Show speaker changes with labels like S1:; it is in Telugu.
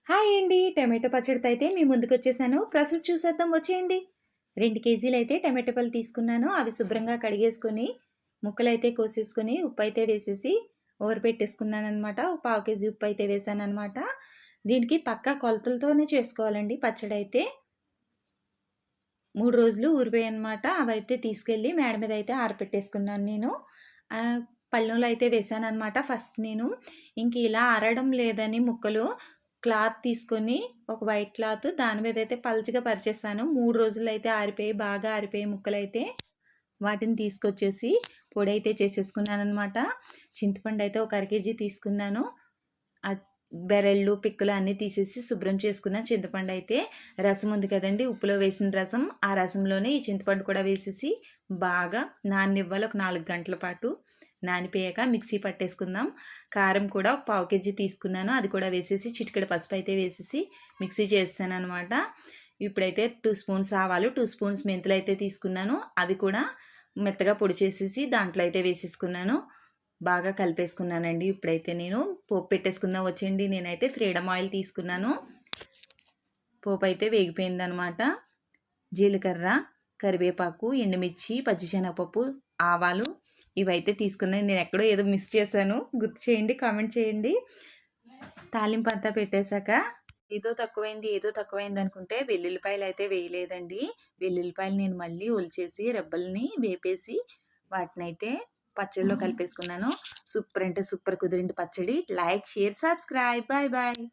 S1: హాయ్ అండి. టమాటో పచ్చడితో అయితే మీ ముందుకొచ్చేసాను. ప్రాసెస్ చూసేద్దాం వచ్చేయండి. 2 కేజీలయితే టమాటో పళ్ళు తీసుకున్నాను. అవి శుభ్రంగా కడిగేసుకొని, ముక్కలైతే కోసేసుకొని, ఉప్పయితే వేసేసి ఊరబెట్టేసుకున్నాననమాట. ఒక పావు కేజీ ఉప్పయితే వేసాననమాట. దీనికి పక్కా కొలతలతోనే చేసుకోవాలండి పచ్చడైతే. 3 రోజులు ఊరిపోయాయనమాట. అవైతే తీసుకెళ్ళి మేడ మీద అయితే ఆరపెట్టేసుకున్నాను నేను. పళ్ళెంలో అయితే వేసాననమాట ఫస్ట్ నేను. ఇంక ఇలా ఆరడం లేదని ముక్కలు క్లాత్ తీసుకొని ఒక వైట్ క్లాత్ దాని మీద అయితే పల్చగా పరిచేసాను. 3 రోజులు అయితే ఆరిపోయి బాగా ఆరిపోయి ముక్కలైతే వాటిని తీసుకొచ్చేసి పొడి అయితే చేసేసుకున్నానమాట. చింతపండు అయితే ఒక అర కేజీ తీసుకున్నాను. బెరళ్ళు పిక్కలు అన్నీ తీసేసి శుభ్రం చేసుకున్న చింతపండు అయితే రసం ఉంది కదండి, ఉప్పులో వేసిన రసం, ఆ రసంలోనే ఈ చింతపండు కూడా వేసేసి బాగా నాననివ్వాలి. ఒక 4 గంటల పాటు నానిపోయాక మిక్సీ పట్టేసుకుందాం. కారం కూడా ఒక పావు కేజీ తీసుకున్నాను, అది కూడా వేసేసి చిటికెడు పసుపు అయితే వేసేసి మిక్సీ చేస్తాను అనమాట. ఇప్పుడైతే 2 స్పూన్స్ ఆవాలు, 2 స్పూన్స్ మెంతులు అయితే తీసుకున్నాను, అవి కూడా మెత్తగా పొడి చేసేసి దాంట్లో అయితే వేసేసుకున్నాను. బాగా కలిపేసుకున్నానండి. ఇప్పుడైతే నేను పోపు పెట్టేసుకుందాం వచ్చేయండి. నేనైతే ఫ్రీడమ్ ఆయిల్ తీసుకున్నాను. పోపు అయితే వేగిపోయిందనమాట. జీలకర్ర, కరివేపాకు, ఎండుమిర్చి, పచ్చిశనగపప్పు, ఆవాలు ఇవైతే తీసుకున్నాను. నేను ఎక్కడో ఏదో మిస్ చేశాను, గుర్తు చేయండి, కామెంట్ చేయండి. తాలింపు అంతా పెట్టేశాక ఏదో తక్కువైంది అనుకుంటే వెల్లుల్లిపాయలు అయితే వేయలేదండి. వెల్లుల్లిపాయలు నేను మళ్ళీ ఒలిచేసి రెబ్బల్ని వేపేసి వాటినైతే పచ్చడిలో కలిపేసుకున్నాను. సూపర్ అంటే సూపర్ కుదిరింది పచ్చడి. Like, share, subscribe. Bye bye.